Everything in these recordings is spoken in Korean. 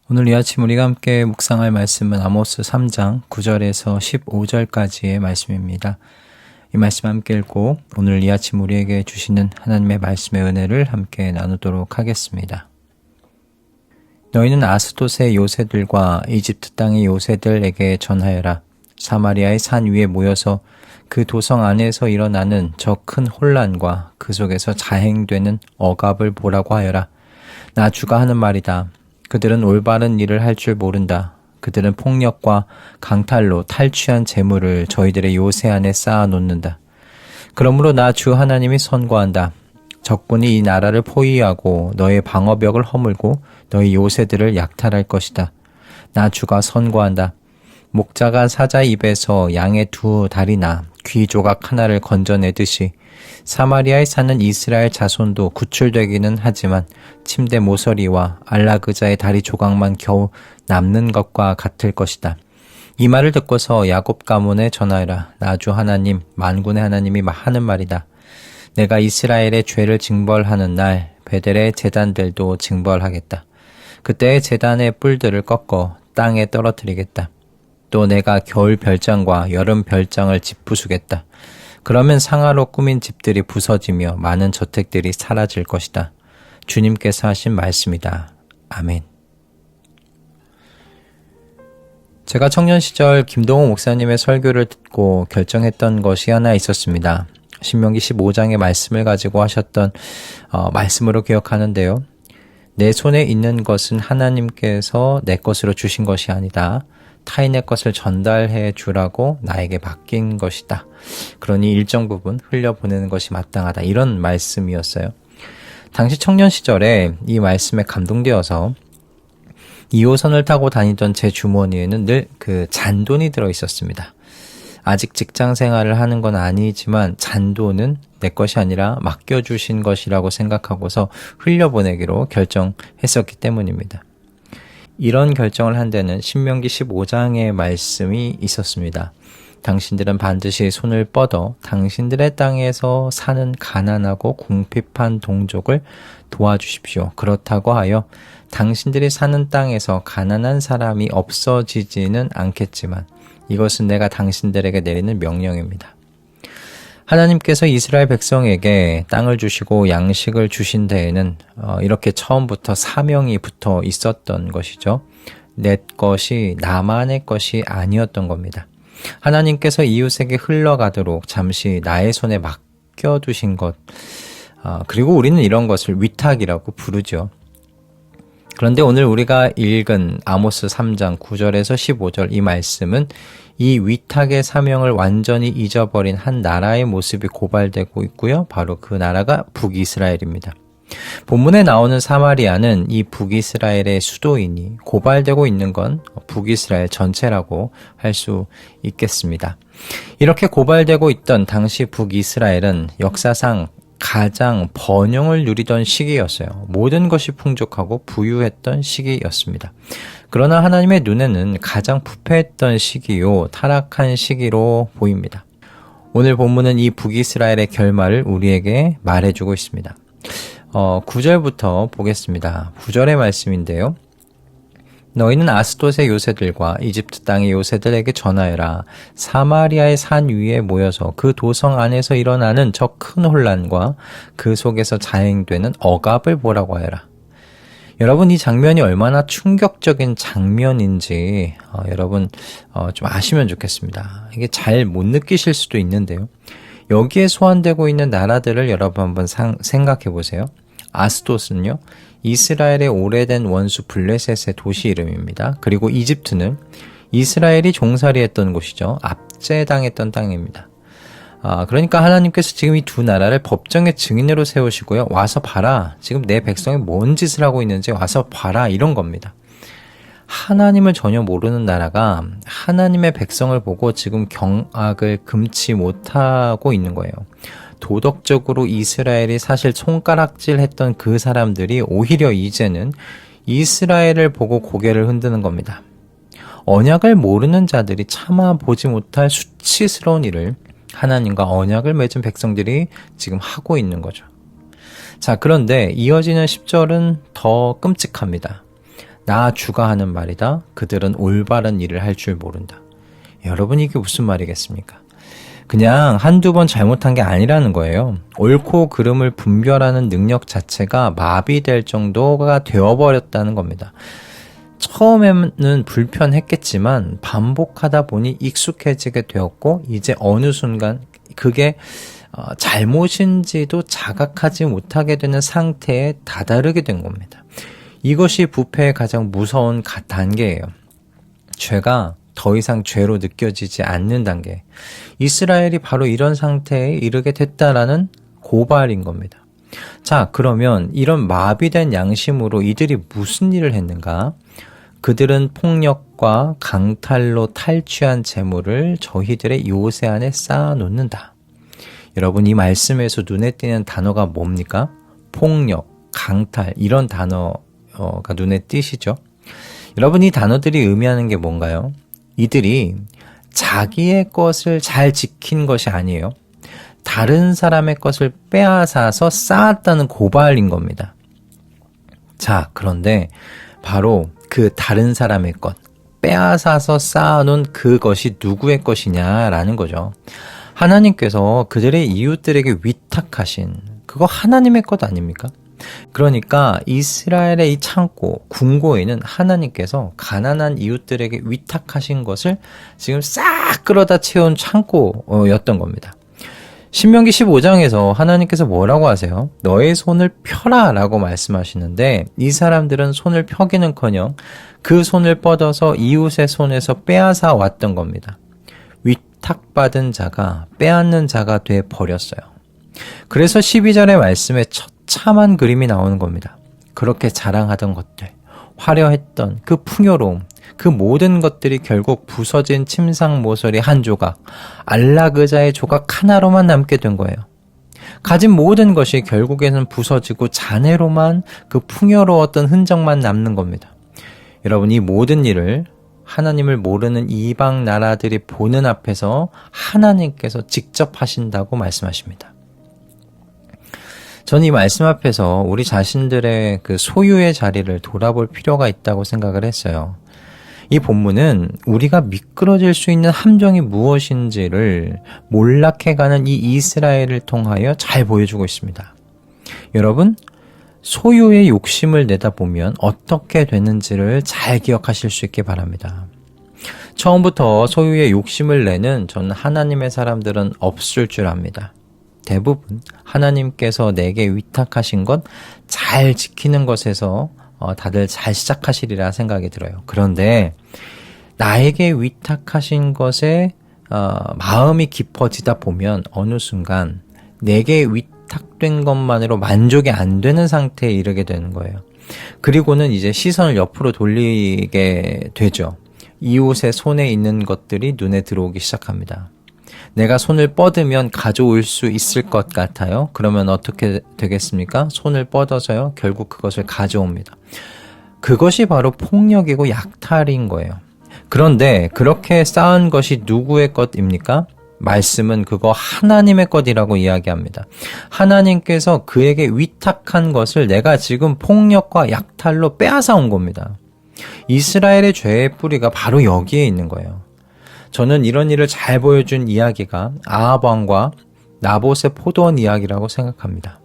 오늘 이 아침 우리가 함께 묵상할 말씀은 아모스 3장 9절에서 15절까지의 말씀입니다. 이 말씀 함께 읽고 오늘 이 아침 우리에게 주시는 하나님의 말씀의 은혜를 함께 나누도록 하겠습니다. 너희는 아스돗의 요새들과 이집트 땅의 요새들에게 전하여라. 사마리아의 산 위에 모여서 그 도성 안에서 일어나는 저 큰 혼란과 그 속에서 자행되는 억압을 보라고 하여라. 나 주가 하는 말이다. 그들은 올바른 일을 할 줄 모른다. 그들은 폭력과 강탈로 탈취한 재물을 저희들의 요새 안에 쌓아 놓는다. 그러므로 나 주 하나님이 선고한다. 적군이 이 나라를 포위하고 너의 방어벽을 허물고 너희 요새들을 약탈할 것이다. 나 주가 선고한다. 목자가 사자 입에서 양의 두 다리나 귀 조각 하나를 건져내듯이 사마리아에 사는 이스라엘 자손도 구출되기는 하지만 침대 모서리와 안락의자의 다리 조각만 겨우 남는 것과 같을 것이다. 이 말을 듣고서 야곱 가문에 전하여라. 나 주 하나님 만군의 하나님이 하는 말이다. 내가 이스라엘의 죄를 징벌하는 날 베델의 제단들도 징벌하겠다. 그때의 제단의 뿔들을 꺾어 땅에 떨어뜨리겠다. 또 내가 겨울 별장과 여름 별장을 짓부수겠다. 그러면 상아로 꾸민 집들이 부서지며 많은 저택들이 사라질 것이다. 주님께서 하신 말씀이다. 아멘. 제가 청년 시절 김동호 목사님의 설교를 듣고 결정했던 것이 하나 있었습니다. 신명기 15장의 말씀을 가지고 하셨던 말씀으로 기억하는데요. 내 손에 있는 것은 하나님께서 내 것으로 주신 것이 아니다. 타인의 것을 전달해 주라고 나에게 맡긴 것이다. 그러니 일정 부분 흘려보내는 것이 마땅하다. 이런 말씀이었어요. 당시 청년 시절에 이 말씀에 감동되어서 2호선을 타고 다니던 제 주머니에는 늘 그 잔돈이 들어 있었습니다. 아직 직장 생활을 하는 건 아니지만 잔돈은 내 것이 아니라 맡겨주신 것이라고 생각하고서 흘려보내기로 결정했었기 때문입니다. 이런 결정을 한 데는 신명기 15장의 말씀이 있었습니다. 당신들은 반드시 손을 뻗어 당신들의 땅에서 사는 가난하고 궁핍한 동족을 도와주십시오. 그렇다고 하여 당신들이 사는 땅에서 가난한 사람이 없어지지는 않겠지만 이것은 내가 당신들에게 내리는 명령입니다. 하나님께서 이스라엘 백성에게 땅을 주시고 양식을 주신 데에는 이렇게 처음부터 사명이 붙어 있었던 것이죠. 내 것이 나만의 것이 아니었던 겁니다. 하나님께서 이웃에게 흘러가도록 잠시 나의 손에 맡겨두신 것, 그리고 우리는 이런 것을 위탁이라고 부르죠. 그런데 오늘 우리가 읽은 아모스 3장 9절에서 15절 이 말씀은 이 위탁의 사명을 완전히 잊어버린 한 나라의 모습이 고발되고 있고요. 바로 그 나라가 북이스라엘입니다. 본문에 나오는 사마리아는 이 북이스라엘의 수도이니 고발되고 있는 건 북이스라엘 전체라고 할 수 있겠습니다. 이렇게 고발되고 있던 당시 북이스라엘은 역사상 가장 번영을 누리던 시기였어요. 모든 것이 풍족하고 부유했던 시기였습니다. 그러나 하나님의 눈에는 가장 부패했던 시기요, 타락한 시기로 보입니다. 오늘 본문은 이 북이스라엘의 결말을 우리에게 말해주고 있습니다. 9절부터 보겠습니다. 9절의 말씀인데요. 너희는 아스돗의 요새들과 이집트 땅의 요새들에게 전하여라. 사마리아의 산 위에 모여서 그 도성 안에서 일어나는 저 큰 혼란과 그 속에서 자행되는 억압을 보라고 하여라. 여러분, 이 장면이 얼마나 충격적인 장면인지 여러분 좀 아시면 좋겠습니다. 이게 잘 못 느끼실 수도 있는데요. 여기에 소환되고 있는 나라들을 여러분 한번 생각해 보세요. 아스돗은요, 이스라엘의 오래된 원수 블레셋의 도시 이름입니다. 그리고 이집트는 이스라엘이 종살이했던 곳이죠. 압제당했던 땅입니다. 그러니까 하나님께서 지금 이 두 나라를 법정의 증인으로 세우시고요. 와서 봐라. 지금 내 백성이 뭔 짓을 하고 있는지 와서 봐라. 이런 겁니다. 하나님을 전혀 모르는 나라가 하나님의 백성을 보고 지금 경악을 금치 못하고 있는 거예요. 도덕적으로 이스라엘이 사실 손가락질 했던 그 사람들이 오히려 이제는 이스라엘을 보고 고개를 흔드는 겁니다. 언약을 모르는 자들이 참아 보지 못할 수치스러운 일을 하나님과 언약을 맺은 백성들이 지금 하고 있는 거죠. 자, 그런데 이어지는 10절은 더 끔찍합니다. 나 주가 하는 말이다. 그들은 올바른 일을 할 줄 모른다. 여러분, 이게 무슨 말이겠습니까? 그냥 한두 번 잘못한 게 아니라는 거예요. 옳고 그름을 분별하는 능력 자체가 마비될 정도가 되어버렸다는 겁니다. 처음에는 불편했겠지만 반복하다 보니 익숙해지게 되었고 이제 어느 순간 그게 잘못인지도 자각하지 못하게 되는 상태에 다다르게 된 겁니다. 이것이 부패의 가장 무서운 단계예요. 죄가 더 이상 죄로 느껴지지 않는 단계. 이스라엘이 바로 이런 상태에 이르게 됐다라는 고발인 겁니다. 자, 그러면 이런 마비된 양심으로 이들이 무슨 일을 했는가? 그들은 폭력과 강탈로 탈취한 재물을 저희들의 요새 안에 쌓아놓는다. 여러분, 이 말씀에서 눈에 띄는 단어가 뭡니까? 폭력, 강탈, 이런 단어가 눈에 띄시죠? 여러분, 이 단어들이 의미하는 게 뭔가요? 이들이 자기의 것을 잘 지킨 것이 아니에요. 다른 사람의 것을 빼앗아서 쌓았다는 고발인 겁니다. 자, 그런데 바로 그 다른 사람의 것, 빼앗아서 쌓아놓은 그것이 누구의 것이냐라는 거죠. 하나님께서 그들의 이웃들에게 위탁하신 그거 하나님의 것 아닙니까? 그러니까 이스라엘의 이 창고, 궁고에는 하나님께서 가난한 이웃들에게 위탁하신 것을 지금 싹 끌어다 채운 창고였던 겁니다. 신명기 15장에서 하나님께서 뭐라고 하세요? 너의 손을 펴라 라고 말씀하시는데 이 사람들은 손을 펴기는커녕 그 손을 뻗어서 이웃의 손에서 빼앗아 왔던 겁니다. 위탁받은 자가 빼앗는 자가 돼 버렸어요. 그래서 12절의 말씀에 처참한 그림이 나오는 겁니다. 그렇게 자랑하던 것들, 화려했던 그 풍요로움, 그 모든 것들이 결국 부서진 침상 모서리 한 조각, 안락의자의 조각 하나로만 남게 된 거예요. 가진 모든 것이 결국에는 부서지고 잔해로만 그 풍요로웠던 흔적만 남는 겁니다. 여러분, 이 모든 일을 하나님을 모르는 이방 나라들이 보는 앞에서 하나님께서 직접 하신다고 말씀하십니다. 저는 이 말씀 앞에서 우리 자신들의 그 소유의 자리를 돌아볼 필요가 있다고 생각을 했어요. 이 본문은 우리가 미끄러질 수 있는 함정이 무엇인지를 몰락해가는 이 이스라엘을 통하여 잘 보여주고 있습니다. 여러분, 소유의 욕심을 내다보면 어떻게 되는지를 잘 기억하실 수 있게 바랍니다. 처음부터 소유의 욕심을 내는 저는 하나님의 사람들은 없을 줄 압니다. 대부분 하나님께서 내게 위탁하신 것 잘 지키는 것에서 다들 잘 시작하시리라 생각이 들어요. 그런데 나에게 위탁하신 것에 마음이 깊어지다 보면 어느 순간 내게 위탁된 것만으로 만족이 안 되는 상태에 이르게 되는 거예요. 그리고는 이제 시선을 옆으로 돌리게 되죠. 이웃의 손에 있는 것들이 눈에 들어오기 시작합니다. 내가 손을 뻗으면 가져올 수 있을 것 같아요. 그러면 어떻게 되겠습니까? 손을 뻗어서요. 결국 그것을 가져옵니다. 그것이 바로 폭력이고 약탈인 거예요. 그런데 그렇게 쌓은 것이 누구의 것입니까? 말씀은 그거 하나님의 것이라고 이야기합니다. 하나님께서 그에게 위탁한 것을 내가 지금 폭력과 약탈로 빼앗아 온 겁니다. 이스라엘의 죄의 뿌리가 바로 여기에 있는 거예요. 저는 이런 일을 잘 보여준 이야기가 아합 왕과 나봇의 포도원 이야기라고 생각합니다.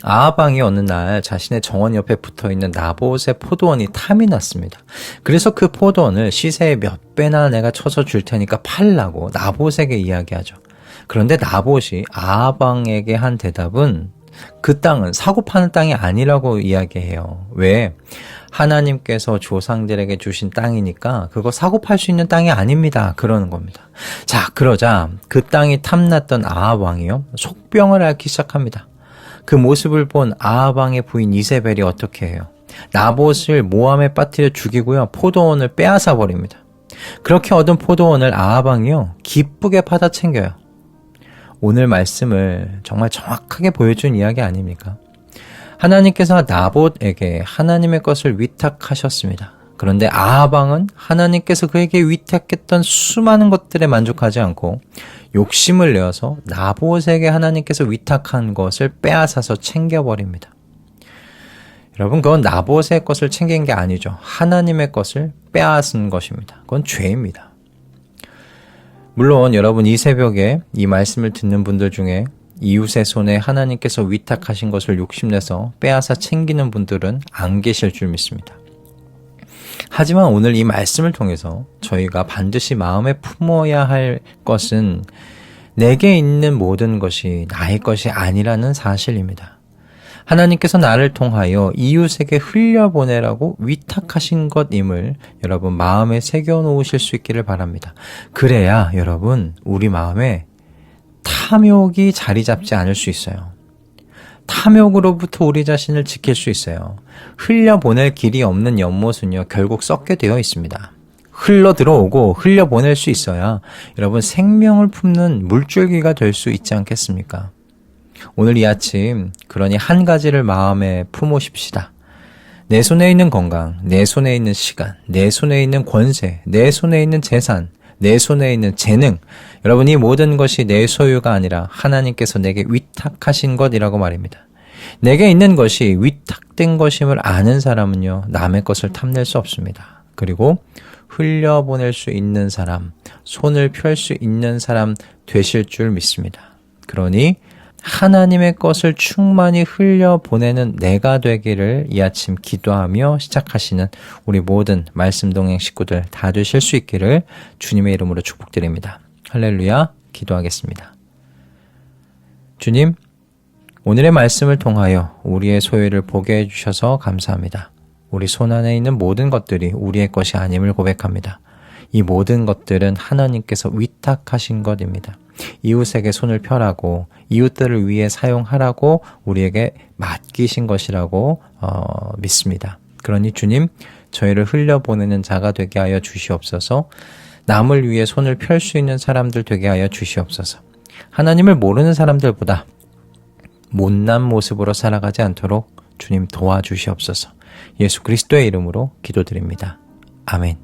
아합 왕이 어느 날 자신의 정원 옆에 붙어있는 나봇의 포도원이 탐이 났습니다. 그래서 그 포도원을 시세의 몇 배나 내가 쳐서 줄 테니까 팔라고 나봇에게 이야기하죠. 그런데 나봇이 아합 왕에게 한 대답은 그 땅은 사고 파는 땅이 아니라고 이야기해요. 왜? 하나님께서 조상들에게 주신 땅이니까 그거 사고 팔 수 있는 땅이 아닙니다. 그러는 겁니다. 자, 그러자 그 땅이 탐났던 아합 왕이요, 속병을 앓기 시작합니다. 그 모습을 본 아합 왕의 부인 이세벨이 어떻게 해요? 나봇을 모함에 빠뜨려 죽이고요, 포도원을 빼앗아 버립니다. 그렇게 얻은 포도원을 아합 왕이요, 기쁘게 받아 챙겨요. 오늘 말씀을 정말 정확하게 보여준 이야기 아닙니까? 하나님께서 나봇에게 하나님의 것을 위탁하셨습니다. 그런데 아합 왕은 하나님께서 그에게 위탁했던 수많은 것들에 만족하지 않고 욕심을 내어서 나봇에게 하나님께서 위탁한 것을 빼앗아서 챙겨버립니다. 여러분, 그건 나봇의 것을 챙긴 게 아니죠. 하나님의 것을 빼앗은 것입니다. 그건 죄입니다. 물론 여러분, 이 새벽에 이 말씀을 듣는 분들 중에 이웃의 손에 하나님께서 위탁하신 것을 욕심내서 빼앗아 챙기는 분들은 안 계실 줄 믿습니다. 하지만 오늘 이 말씀을 통해서 저희가 반드시 마음에 품어야 할 것은 내게 있는 모든 것이 나의 것이 아니라는 사실입니다. 하나님께서 나를 통하여 이웃에게 흘려보내라고 위탁하신 것임을 여러분 마음에 새겨놓으실 수 있기를 바랍니다. 그래야 여러분 우리 마음에 탐욕이 자리 잡지 않을 수 있어요. 탐욕으로부터 우리 자신을 지킬 수 있어요. 흘려보낼 길이 없는 연못은요, 결국 썩게 되어 있습니다. 흘러 들어오고 흘려보낼 수 있어야 여러분 생명을 품는 물줄기가 될 수 있지 않겠습니까? 오늘 이 아침 그러니 한 가지를 마음에 품으십시다. 내 손에 있는 건강, 내 손에 있는 시간, 내 손에 있는 권세, 내 손에 있는 재산, 내 손에 있는 재능, 여러분 이 모든 것이 내 소유가 아니라 하나님께서 내게 위탁하신 것이라고 말입니다. 내게 있는 것이 위탁된 것임을 아는 사람은요, 남의 것을 탐낼 수 없습니다. 그리고 흘려보낼 수 있는 사람, 손을 펼 수 있는 사람 되실 줄 믿습니다. 그러니 하나님의 것을 충만히 흘려보내는 내가 되기를 이 아침 기도하며 시작하시는 우리 모든 말씀 동행 식구들 다 되실 수 있기를 주님의 이름으로 축복드립니다. 할렐루야. 기도하겠습니다. 주님, 오늘의 말씀을 통하여 우리의 소유를 보게 해주셔서 감사합니다. 우리 손 안에 있는 모든 것들이 우리의 것이 아님을 고백합니다. 이 모든 것들은 하나님께서 위탁하신 것입니다. 이웃에게 손을 펴라고, 이웃들을 위해 사용하라고 우리에게 맡기신 것이라고 믿습니다. 그러니 주님, 저희를 흘려보내는 자가 되게 하여 주시옵소서. 남을 위해 손을 펼 수 있는 사람들 되게 하여 주시옵소서. 하나님을 모르는 사람들보다 못난 모습으로 살아가지 않도록 주님 도와주시옵소서. 예수 그리스도의 이름으로 기도드립니다. 아멘.